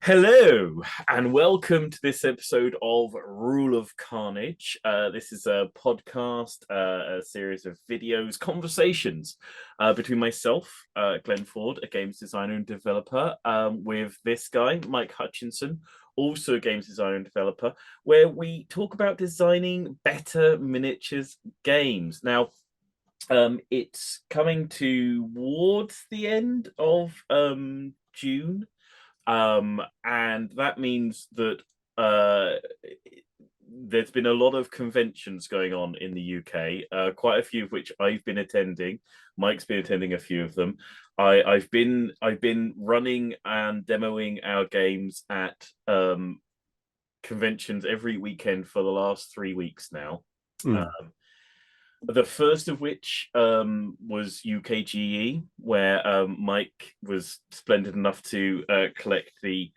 Hello, and welcome to this episode of Rule of Carnage. This is a podcast, a series of videos, conversations between myself, Glenn Ford, a games designer and developer, with this guy, Mike Hutchinson, also a games designer and developer, where we talk about designing better miniatures games. Now, it's coming towards the end of June. And that means that uh, there's been a lot of conventions going on in the UK, quite a few of which I've been attending. Mike's been attending a few of them. I've been running and demoing our games at conventions every weekend for the last 3 weeks now. Mm. Um, the first of which was UKGE, where Mike was splendid enough to collect the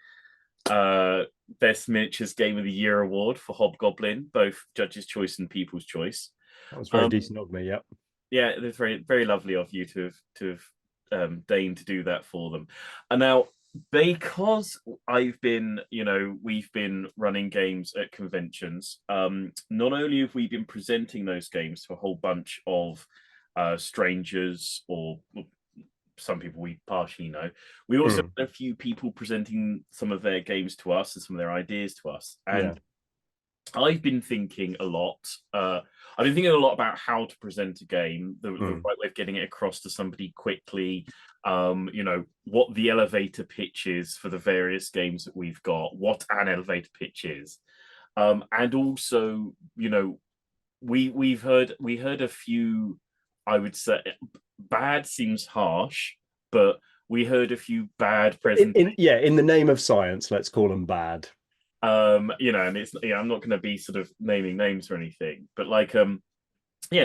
Best Miniatures Game of the Year award for Hobgoblin, both Judge's Choice and People's Choice. That was very decent of me. Yep. Yeah, it's very, very lovely of you to have deigned to do that for them. And now, because we've been running games at conventions. Not only have we been presenting those games to a whole bunch of strangers or some people we partially know, we also had a few people presenting some of their games to us and some of their ideas to us. And I've been thinking a lot. I've been thinking a lot about how to present a game, the right way of getting it across to somebody quickly. What the elevator pitch is for the various games that we've got, what an elevator pitch is, and also, we heard a few. I would say bad seems harsh, but we heard a few bad presentations. In the name of science, let's call them bad. And it's I'm not going to be sort of naming names or anything, but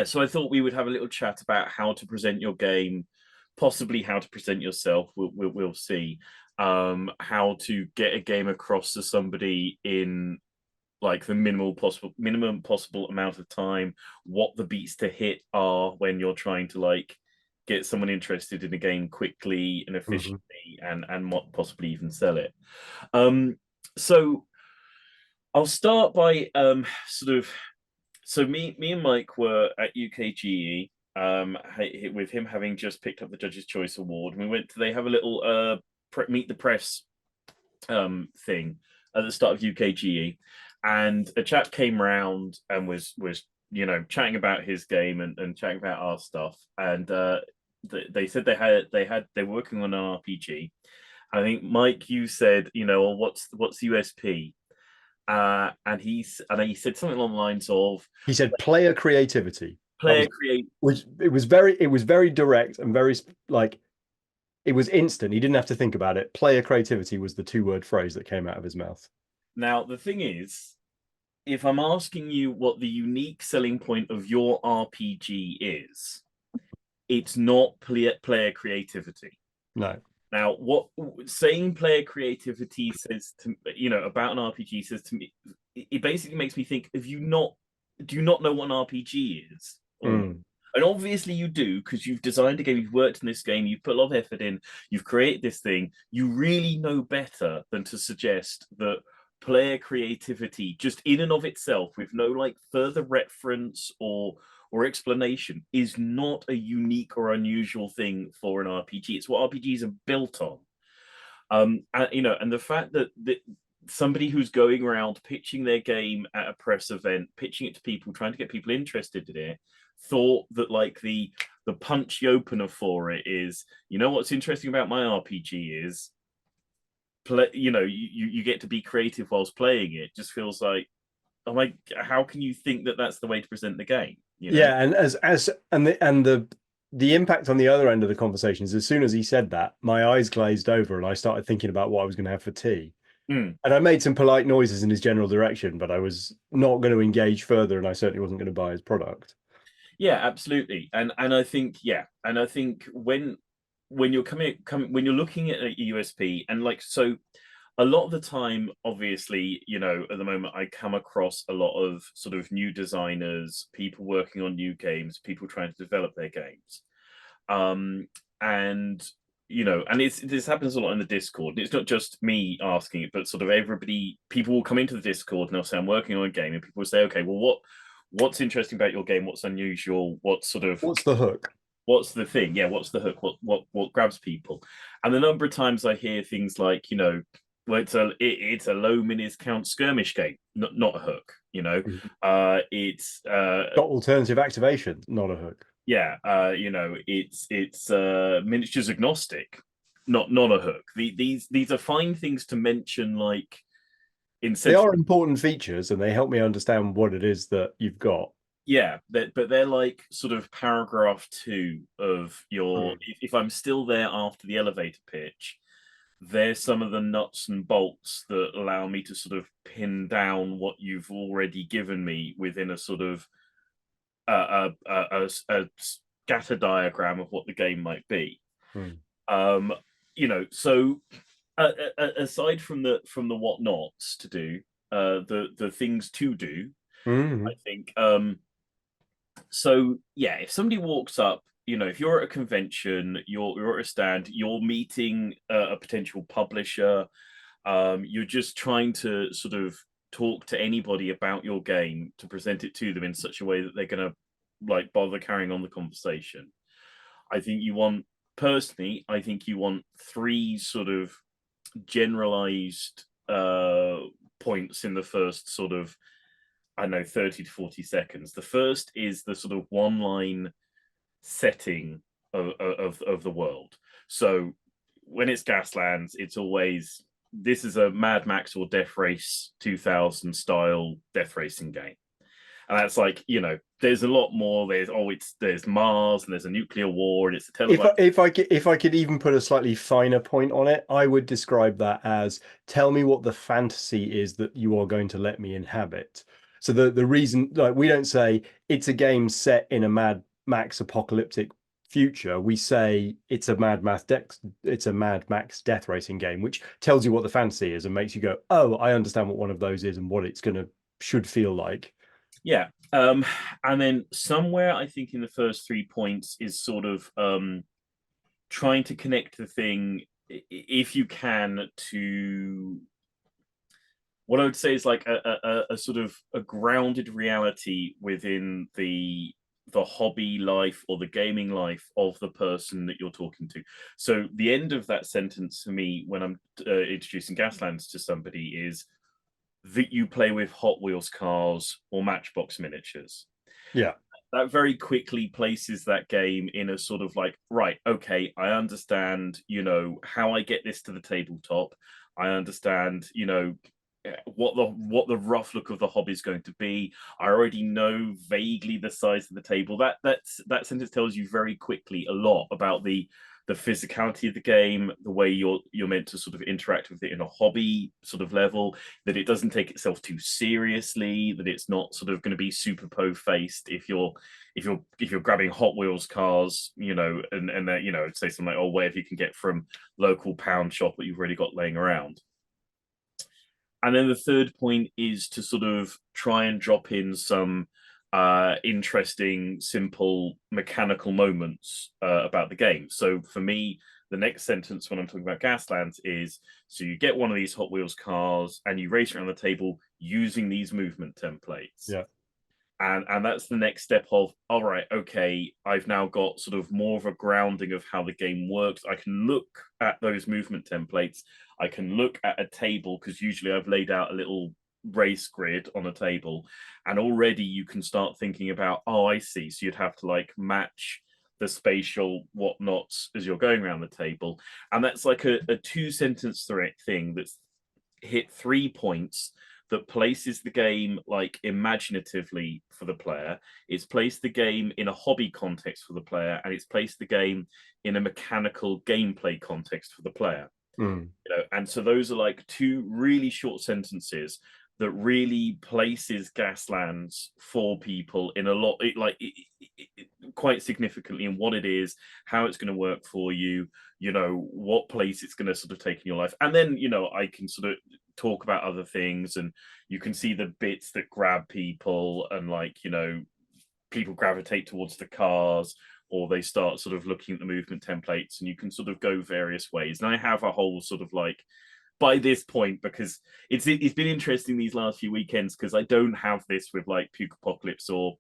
so I thought we would have a little chat about how to present your game, possibly how to present yourself. We'll see. How to get a game across to somebody in like the minimum possible amount of time, what the beats to hit are when you're trying to like get someone interested in a game quickly and efficiently, and what possibly even sell it. So I'll start by so me and Mike were at UKGE, with him having just picked up the Judge's Choice Award. And they have a little meet the press thing at the start of UKGE, and a chap came round and was chatting about his game and chatting about our stuff. And they said they were working on an RPG. I think, Mike, you said, what's USP? And he said something along the lines of, He said player creativity. player create. Which it was very direct and very like it was instant. He didn't have to think about it. Player creativity was the two-word phrase that came out of his mouth. Now, the thing is, if I'm asking you what the unique selling point of your RPG is, it's not player creativity. No. Now, what saying player creativity says to about an RPG says to me, it basically makes me think: do you not know what an RPG is? And obviously you do, because you've designed a game, you've worked in this game, you've put a lot of effort in, you've created this thing. You really know better than to suggest that player creativity, just in and of itself, with no like further reference or explanation, is not a unique or unusual thing for an RPG. It's what RPGs are built on. And the fact that somebody who's going around pitching their game at a press event, pitching it to people, trying to get people interested in it, thought that like the punchy opener for it is, what's interesting about my RPG is you get to be creative whilst playing it. Just feels like, oh my, how can you think that that's the way to present the game? Yeah, and the impact on the other end of the conversation is, as soon as he said that, my eyes glazed over and I started thinking about what I was going to have for tea. And I made some polite noises in his general direction, but I was not going to engage further, and I certainly wasn't going to buy his product. Yeah, absolutely. And I think, when you're when you're looking at a USP, and like, so a lot of the time, obviously, at the moment, I come across a lot of sort of new designers, people working on new games, people trying to develop their games. And and this happens a lot in the Discord. It's not just me asking it, but sort of people will come into the Discord and they'll say, I'm working on a game, and people will say, okay, well, what's interesting about your game? What's unusual? What's the hook? What's the thing? Yeah, what's the hook? What grabs people? And the number of times I hear things like, well, it's a low minis count skirmish game, not a hook. It's got alternative activation, not a hook. Yeah, it's miniatures agnostic, not a hook. These are fine things to mention, like they are important features, and they help me understand what it is that you've got. Yeah, but they're like sort of paragraph 2 of your. If I'm still there after the elevator pitch, there's some of the nuts and bolts that allow me to sort of pin down what you've already given me within a sort of a scatter diagram of what the game might be. So aside from the whatnots to do, the things to do, I think. So yeah, if somebody walks up, if you're at a convention, you're at a stand, you're meeting a potential publisher, you're just trying to sort of talk to anybody about your game to present it to them in such a way that they're going to like bother carrying on the conversation. I think you want 3 sort of generalized points in the first sort of, I don't know, 30 to 40 seconds. The first is the sort of one line setting of the world. So when it's Gaslands, it's always, this is a Mad Max or Death Race 2000 style death racing game. And that's like, there's a lot more. There's Mars, and there's a nuclear war, and it's a televised. If I could even put a slightly finer point on it, I would describe that as, tell me what the fantasy is that you are going to let me inhabit. So the reason, like, we don't say it's a game set in a Mad Max apocalyptic future. We say it's a Mad Max death racing game, which tells you what the fantasy is and makes you go, oh, I understand what one of those is and what it's should feel like. Yeah. And then somewhere, I think in the first 3 points is sort of trying to connect the thing, if you can, to what I would say is like a sort of a grounded reality within the hobby life or the gaming life of the person that you're talking to. So the end of that sentence for me when I'm introducing Gaslands to somebody is that you play with Hot Wheels cars or Matchbox miniatures. Yeah. That very quickly places that game in a sort of like, right, okay, I understand, how I get this to the tabletop. I understand, what the rough look of the hobby is going to be. I already know vaguely the size of the table. That sentence tells you very quickly a lot about the physicality of the game, the way you're meant to sort of interact with it in a hobby sort of level, that it doesn't take itself too seriously, that it's not sort of going to be super po-faced if you're grabbing Hot Wheels cars, and that, say something like, oh, where if you can get from local pound shop that you've already got laying around. And then the third point is to sort of try and drop in some interesting, simple mechanical moments about the game. So for me, the next sentence when I'm talking about Gaslands is, so you get one of these Hot Wheels cars and you race around the table using these movement templates. Yeah. And that's the next step of, all right, okay, I've now got sort of more of a grounding of how the game works. I can look at those movement templates. I can look at a table, because usually I've laid out a little race grid on a table, and already you can start thinking about, oh, I see. So you'd have to like match the spatial whatnots as you're going around the table. And that's like a 2-sentence thing that's hit 3 points that places the game like imaginatively for the player. It's placed the game in a hobby context for the player, and it's placed the game in a mechanical gameplay context for the player. And so those are like 2 really short sentences that really places Gaslands for people in a lot, quite significantly, in what it is, how it's going to work for you, what place it's going to sort of take in your life. And then, I can sort of talk about other things, and you can see the bits that grab people, and like, people gravitate towards the cars or they start sort of looking at the movement templates, and you can sort of go various ways. And I have a whole sort of like, by this point, because it's been interesting these last few weekends, because I don't have this with like Puke Apocalypse or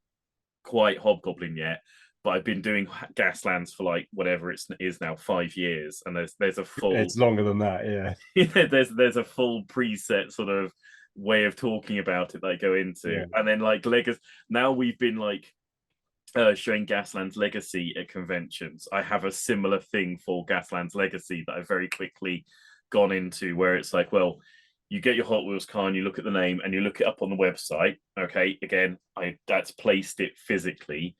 quite Hobgoblin yet, but I've been doing Gaslands for like whatever it is now, 5 years, and there's a full It's longer than that, yeah. yeah, there's a full preset sort of way of talking about it that I go into. Yeah. And then like Legacy, now we've been like showing Gaslands Legacy at conventions. I have a similar thing for Gaslands Legacy that I've very quickly gone into, where it's like, well, you get your Hot Wheels car and you look at the name and you look it up on the website. Okay, again, that's placed it physically.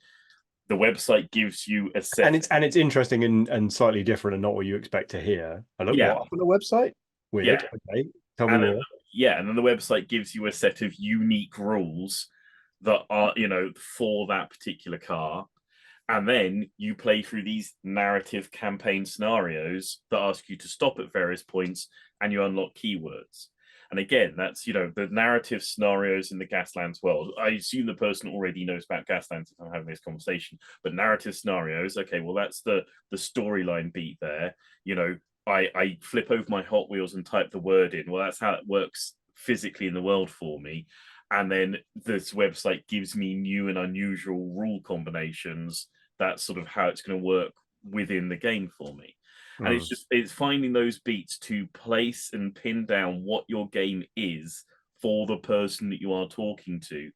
The website gives you a set, and it's interesting and slightly different and not what you expect to hear. I looked yeah, what up on the website. Weird. yeah, Okay, tell me and then, more. yeah, and then the website gives you a set of unique rules that are, for that particular car. And then you play through these narrative campaign scenarios that ask you to stop at various points, and you unlock keywords. And again, that's, the narrative scenarios in the Gaslands world. I assume the person already knows about Gaslands if I'm having this conversation, but narrative scenarios, okay, well, that's the storyline beat there. I flip over my Hot Wheels and type the word in. Well, that's how it works physically in the world for me. And then this website gives me new and unusual rule combinations. That's sort of how it's going to work within the game for me. And it's finding those beats to place and pin down what your game is for the person that you are talking to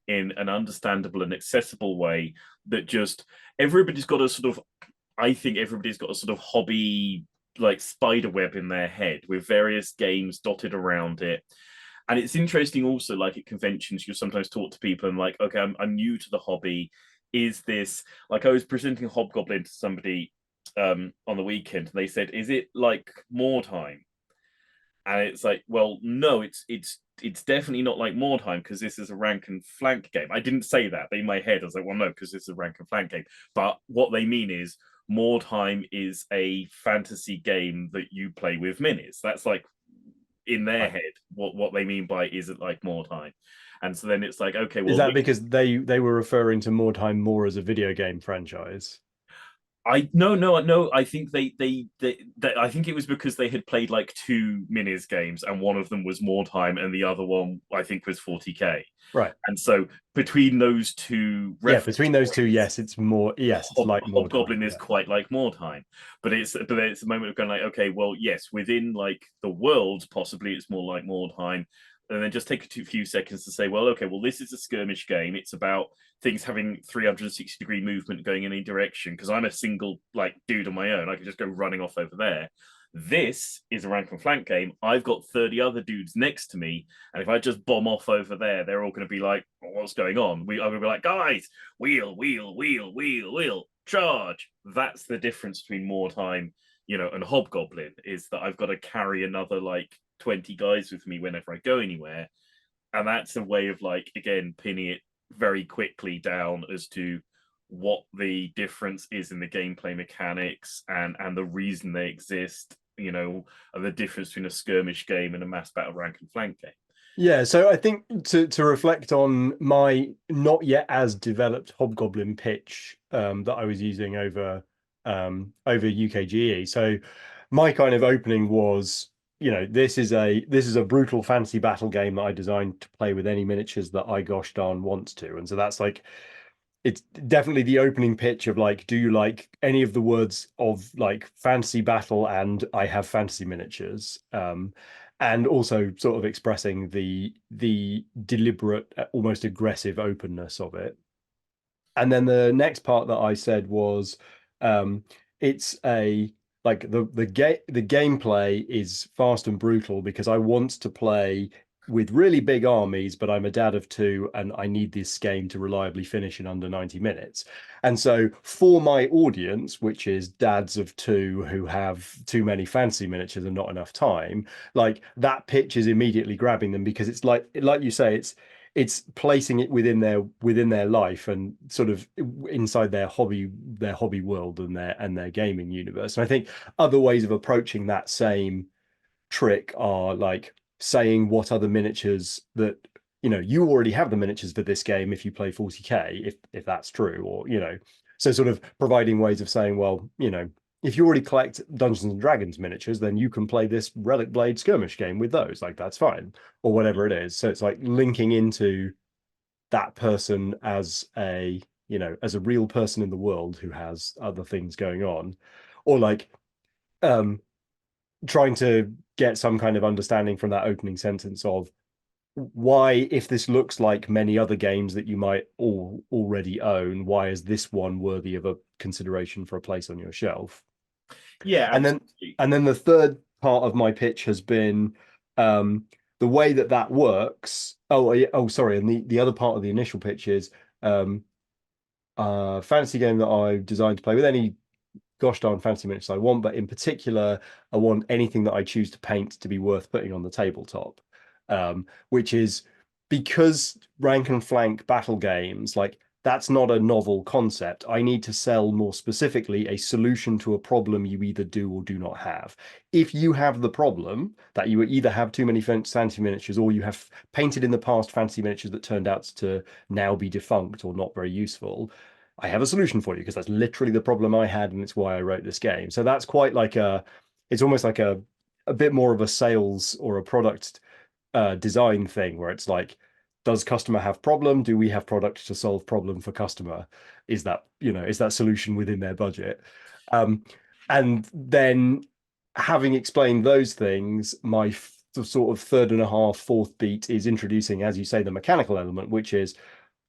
in an understandable and accessible way, that just everybody's got a sort of, I think everybody's got a sort of hobby like spider web in their head with various games dotted around it. And it's interesting also, like at conventions, you sometimes talk to people and like, okay, I'm new to the hobby. Is this, like, I was presenting Hobgoblin to somebody on the weekend, and they said, is it like Mordheim? And it's like, well, no, it's definitely not like Mordheim, because this is a rank and flank game. I didn't say that, but in my head I was like, well, no, because it's a rank and flank game. But what they mean is Mordheim is a fantasy game that you play with minis. That's like in their head what they mean by is it like Mordheim. And so then it's like, okay, well, is that because they were referring to Mordheim more as a video game franchise? I no. I think they I think it was because they had played like two minis games, and one of them was Mordheim, and the other one I think was 40k. Right. And so between those two, between those two, yes, it's more. Yes, it's like Hobgoblin Mordheim, is quite like Mordheim, but it's a moment of going like, okay, well, yes, within like the world, possibly it's more like Mordheim. And then just take a few seconds to say, well, okay, well, this is a skirmish game. It's about things having 360-degree movement going in any direction, because I'm a single like dude on my own. I can just go running off over there. This is a rank and flank game. I've got 30 other dudes next to me, and if I just bomb off over there, they're all going to be like, what's going on? I'm going to be like, guys, wheel, wheel, wheel, wheel, wheel, charge. That's the difference between Mordheim, and Hobgoblin, is that I've got to carry another like 20 guys with me whenever I go anywhere. And that's a way of like, again, pinning it very quickly down as to what the difference is in the gameplay mechanics and the reason they exist, and the difference between a skirmish game and a mass battle rank and flank game. Yeah, so I think to reflect on my not yet as developed Hobgoblin pitch that I was using over UKGE. So my kind of opening was, this is a brutal fantasy battle game that I designed to play with any miniatures that I gosh darn wants to. And so that's like, it's definitely the opening pitch of like, do you like any of the words of like fantasy battle and I have fantasy miniatures? And also sort of expressing the deliberate, almost aggressive openness of it. And then the next part that I said was, it's a like the gameplay is fast and brutal because I want to play with really big armies, but I'm a dad of two and I need this game to reliably finish in under 90 minutes. And so for my audience, which is dads of two who have too many fancy miniatures and not enough time, like that pitch is immediately grabbing them, because it's like you say, it's placing it within their life and sort of inside their hobby world and their gaming universe. And I think other ways of approaching that same trick are like saying what other miniatures that you already have the miniatures for this game if you play 40k, if that's true, or So sort of providing ways of saying, well, if you already collect Dungeons and Dragons miniatures, then you can play this Relic Blade skirmish game with those. Like that's fine, or whatever it is. So it's like linking into that person as as a real person in the world who has other things going on, or like um trying to get some kind of understanding from that opening sentence of why, if this looks like many other games that you might already own, why is this one worthy of a consideration for a place on your shelf? Yeah, And then absolutely. the third part of my pitch has been the way that that works. Oh, sorry. And the other part of the initial pitch is um, fantasy game that I've designed to play with any gosh darn fantasy miniatures I want, but in particular, I want anything that I choose to paint to be worth putting on the tabletop. Which is because rank and flank battle games, like that's not a novel concept. I need to sell more specifically a solution to a problem you either do or do not have. If you have the problem that you either have too many fantasy miniatures or you have painted in the past fantasy miniatures that turned out to now be defunct or not very useful, I have a solution for you because that's literally the problem I had, and it's why I wrote this game. So that's quite like it's almost like a bit more of a sales or a product design thing where it's like, does customer have problem? Do we have product to solve problem for customer? Is that solution within their budget? And then having explained those things, my sort of third and a half, fourth beat is introducing, as you say, the mechanical element, which is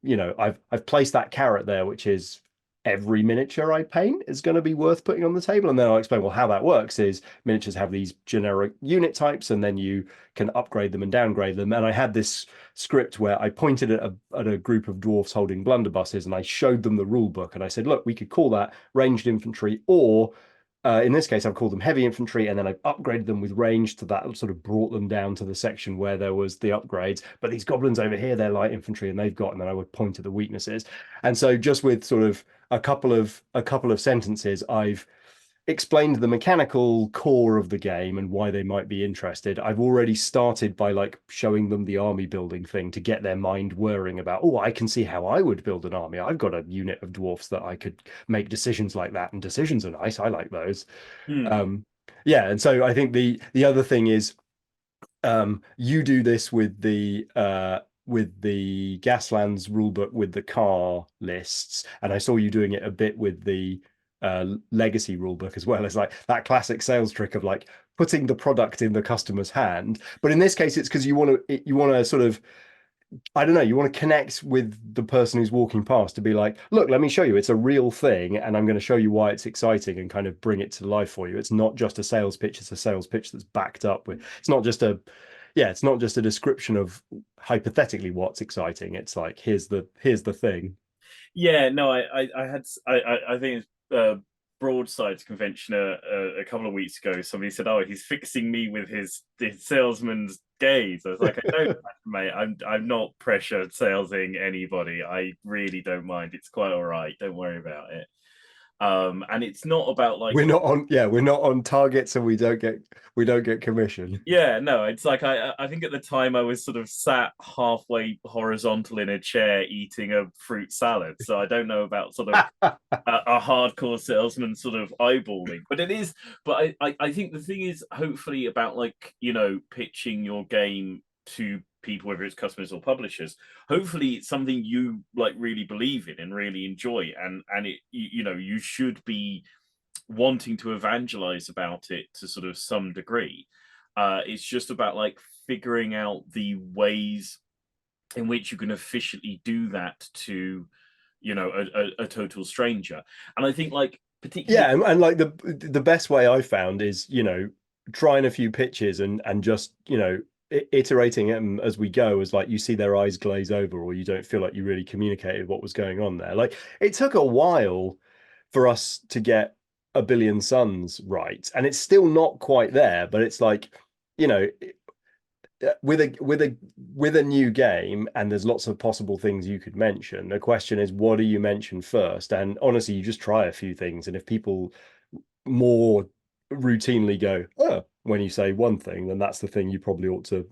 I've placed that carrot there, which is every miniature I paint is going to be worth putting on the table. And then I'll explain, well, how that works is miniatures have these generic unit types, and then you can upgrade them and downgrade them. And I had this script where I pointed at a group of dwarfs holding blunderbusses, and I showed them the rule book, and I said, look, we could call that ranged infantry, or in this case, I've called them heavy infantry, and then I've upgraded them with range to that, sort of brought them down to the section where there was the upgrades. But these goblins over here, they're light infantry, and they've got, and then I would point to the weaknesses. And so, just with sort of a couple of sentences, I've explained the mechanical core of the game and why they might be interested. I've already started by like showing them the army building thing to get their mind whirring about, oh, I can see how I would build an army. I've got a unit of dwarfs that I could make decisions like that, and decisions are nice. I like those. Hmm. Um, yeah, and so I think the other thing is you do this with the Gaslands rulebook with the car lists, and I saw you doing it a bit with the legacy rulebook as well. As like that classic sales trick of like putting the product in the customer's hand. But in this case, it's because you want to sort of, I don't know, you want to connect with the person who's walking past to be like, look, let me show you. It's a real thing, and I'm going to show you why it's exciting and kind of bring it to life for you. It's not just a sales pitch, it's a sales pitch that's backed up with, it's not just a description of hypothetically what's exciting. It's like, here's the thing. Yeah, no, I think it's Broadside's convention a couple of weeks ago. Somebody said, "Oh, he's fixing me with his salesman's gaze." I was like, "I don't, mate. I'm not pressure salesing anybody. I really don't mind. It's quite all right. Don't worry about it." And it's not about like We're not on target, so we don't get commission. yeah, no, it's like I think at the time I was sort of sat halfway horizontal in a chair eating a fruit salad. So I don't know about sort of a hardcore salesman sort of eyeballing, but it is. But I think the thing is hopefully about like pitching your game to people, whether it's customers or publishers. Hopefully it's something you like really believe in and really enjoy, and it you should be wanting to evangelize about it to sort of some degree. It's just about like figuring out the ways in which you can efficiently do that to a total stranger. And I think like particularly Yeah, and like the best way I found is trying a few pitches and just iterating them as we go, as like you see their eyes glaze over or you don't feel like you really communicated what was going on there. Like it took a while for us to get a billion suns right, and it's still not quite there, but it's like you know with a new game, and there's lots of possible things you could mention. The question is, what do you mention first? And honestly, you just try a few things, and if people more routinely go, oh, when you say one thing, then that's the thing you probably ought to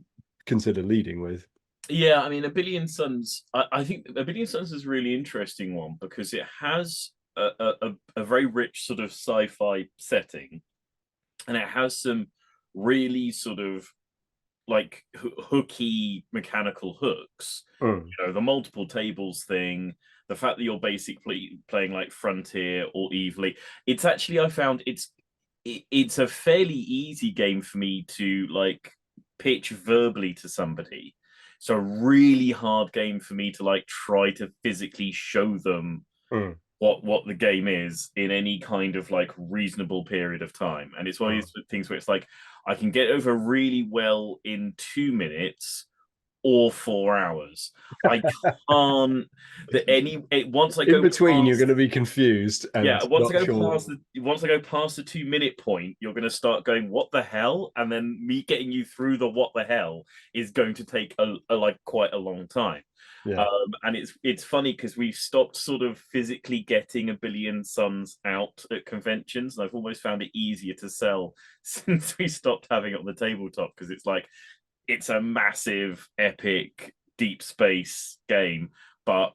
consider leading with. yeah, I mean, A Billion Suns. I think A Billion Suns is a really interesting one because it has a very rich sort of sci-fi setting, and it has some really sort of like hooky mechanical hooks. Mm. You know, the multiple tables thing, the fact that you're basically playing like Frontier or Evilly. It's actually, I found it's a fairly easy game for me to like pitch verbally to somebody. So a really hard game for me to like try to physically show them Mm. what the game is in any kind of like reasonable period of time. And it's one of Mm. these things where it's like I can get over really well in 2 minutes or 4 hours. I can't that any once I In go between, you're going past to be confused and yeah, not sure. once I go past the 2 minute point, you're going to start going, "What the hell?" And then me getting you through the "what the hell" is going to take a like quite a long time. Yeah. And it's funny because we've stopped sort of physically getting A Billion Suns out at conventions, and I've almost found it easier to sell since we stopped having it on the tabletop because it's like it's a massive, epic, deep space game, but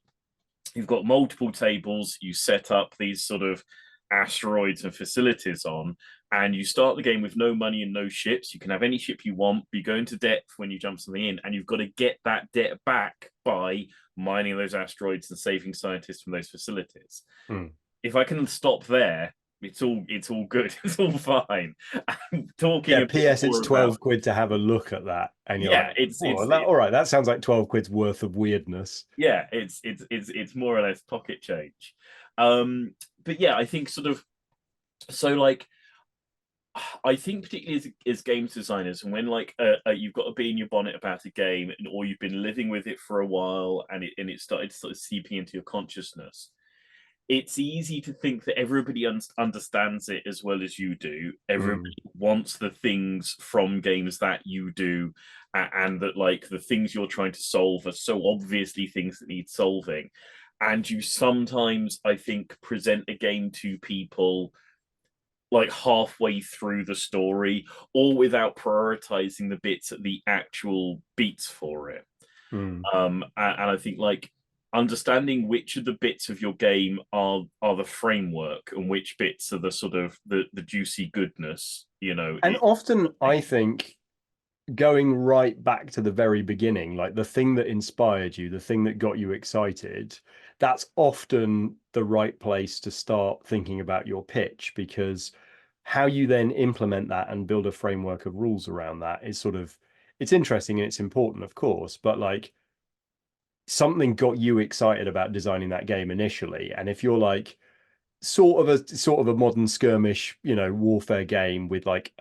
you've got multiple tables. You set up these sort of asteroids and facilities on, and you start the game with no money and no ships. You can have any ship you want, but you go into debt when you jump something in, and you've got to get that debt back by mining those asteroids and saving scientists from those facilities. Mm. If I can stop there, it's all good. It's all fine. I'm talking Yeah. a bit P.S. It's more about 12 quid to have a look at that, and you're like, yeah, it's oh, it's that, all right. That sounds like 12 quid's worth of weirdness. yeah, it's more or less pocket change. Um, but yeah, I think sort of so like I think particularly as games designers, and when like you've got to be in your bonnet about a game, and or you've been living with it for a while, and it started sort of seeping into your consciousness, it's easy to think that everybody understands it as well as you do. Mm. Everybody wants the things from games that you do, and that like the things you're trying to solve are so obviously things that need solving. And you sometimes, I think, present a game to people like halfway through the story or without prioritizing the bits at the actual beats for it. Mm. And I think like understanding which of the bits of your game are the framework and which bits are the sort of the juicy goodness, And often, I think going right back to the very beginning, like the thing that inspired you, the thing that got you excited, that's often the right place to start thinking about your pitch, because how you then implement that and build a framework of rules around that is sort of, it's interesting and it's important, of course, but like something got you excited about designing that game initially. And if you're like, sort of a modern skirmish, warfare game with like,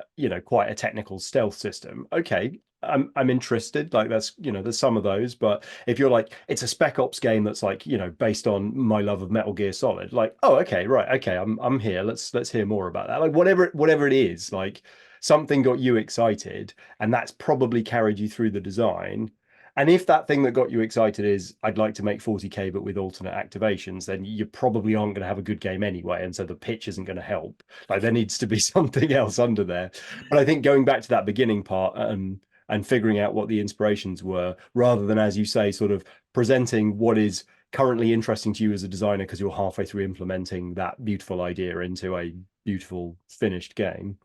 quite a technical stealth system. Okay, I'm interested. Like that's, there's some of those, but if you're like, it's a Spec Ops game that's like, based on my love of Metal Gear Solid, like, oh, okay, right, okay, I'm here. Let's hear more about that. Like whatever it is, like something got you excited, and that's probably carried you through the design. And if that thing that got you excited is, I'd like to make 40K, but with alternate activations, then you probably aren't going to have a good game anyway. And so the pitch isn't going to help. Like there needs to be something else under there. But I think going back to that beginning part and figuring out what the inspirations were, rather than, as you say, sort of presenting what is currently interesting to you as a designer because you're halfway through implementing that beautiful idea into a beautiful finished game.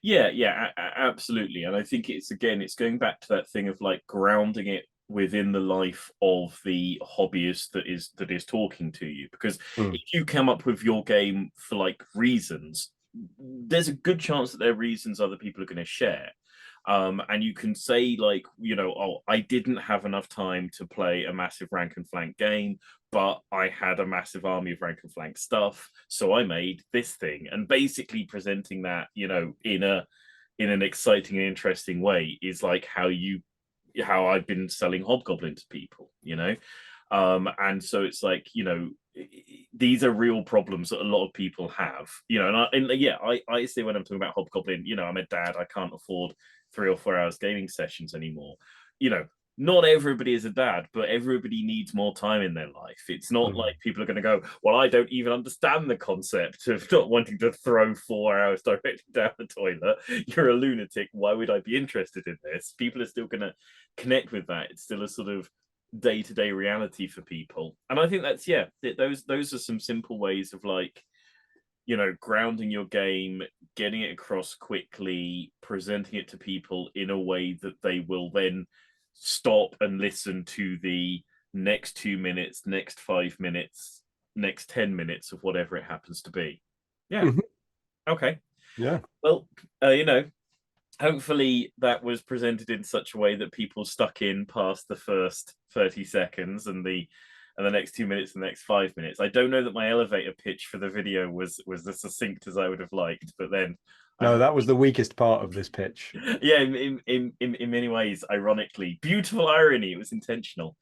Yeah, absolutely. And I think it's going back to that thing of like grounding it within the life of the hobbyist that is talking to you. Because Mm. if you come up with your game for like reasons, there's a good chance that their reasons other people are going to share. And you can say like, oh, I didn't have enough time to play a massive rank and flank game, but I had a massive army of rank and flank stuff, so I made this thing. And basically presenting that, in an exciting and interesting way is like how I've been selling Hobgoblin to people, and so it's like, these are real problems that a lot of people have, and yeah, I say when I'm talking about Hobgoblin, I'm a dad, I can't afford 3 or 4 hours gaming sessions anymore. You know, not everybody is a dad, but everybody needs more time in their life. It's not Mm. like people are going to go, well, I don't even understand the concept of not wanting to throw 4 hours directly down the toilet. You're a lunatic. Why would I be interested in this? People are still going to connect with that. It's still a sort of day-to-day reality for people. And I think that's those are some simple ways of like, you know, grounding your game, getting it across quickly, presenting it to people in a way that they will then stop and listen to the next 2 minutes, next 5 minutes, next 10 minutes of whatever it happens to be. Yeah. Okay. Yeah. Well, you know, hopefully that was presented in such a way that people stuck in past the first 30 seconds and the next 2 minutes and the next 5 minutes. I don't know that my elevator pitch for the video was as succinct as I would have liked, but then no, that was the weakest part of this pitch. Yeah, in many ways, ironically, beautiful irony. It was intentional.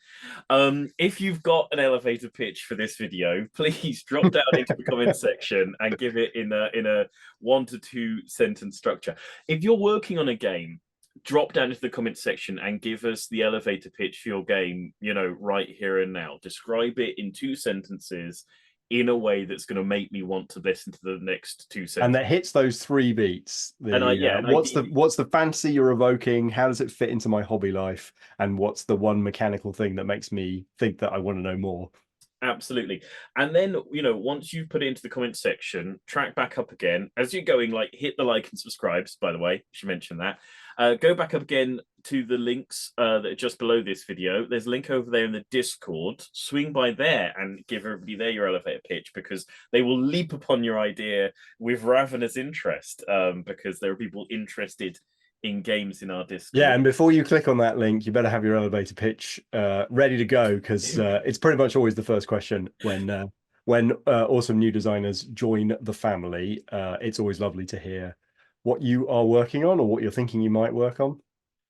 If you've got an elevator pitch for this video, please drop down into the comment section and give it in a 1 to 2 sentence structure. If you're working on a game, drop down into the comment section and give us the elevator pitch for your game, you know, right here and now. Describe it in 2 sentences in a way that's going to make me want to listen to the next 2 sentences. And that hits those 3 beats. What's the fantasy you're evoking? How does it fit into my hobby life? And what's the one mechanical thing that makes me think that I want to know more? Absolutely. And then, you know, once you've put it into the comment section, track back up again. As you're going, like, hit the like and subscribes, by the way, she mentioned that. Go back up again to the links that are just below this video. There's a link over there in the Discord. Swing by there and give everybody there your elevator pitch, because they will leap upon your idea with ravenous interest, because there are people interested in games in our Discord. Yeah, and before you click on that link, you better have your elevator pitch ready to go, because it's pretty much always the first question when awesome new designers join the family. It's always lovely to hear what you are working on or what you're thinking you might work on.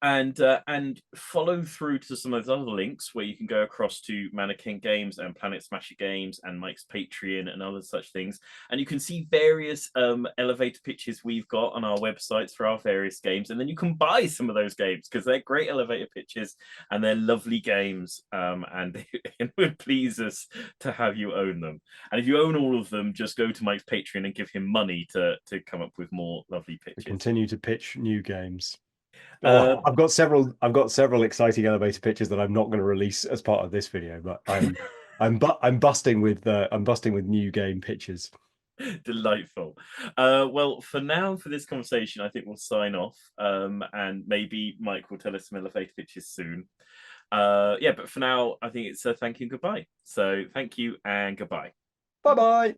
And follow through to some of those other links where you can go across to Mannequin Games and Planet Smasher Games and Mike's Patreon and other such things, and you can see various elevator pitches we've got on our websites for our various games, and then you can buy some of those games because they're great elevator pitches and they're lovely games, and it would please us to have you own them. And if you own all of them, just go to Mike's Patreon and give him money to come up with more lovely pitches. We continue to pitch new games. I've got several exciting elevator pitches that I'm not going to release as part of this video, but I'm busting with new game pitches. Delightful. Well, for now, for this conversation, I think we'll sign off, and maybe Mike will tell us some elevator pitches soon. Yeah, but for now, I think it's a thank you and goodbye. So thank you and goodbye. Bye bye.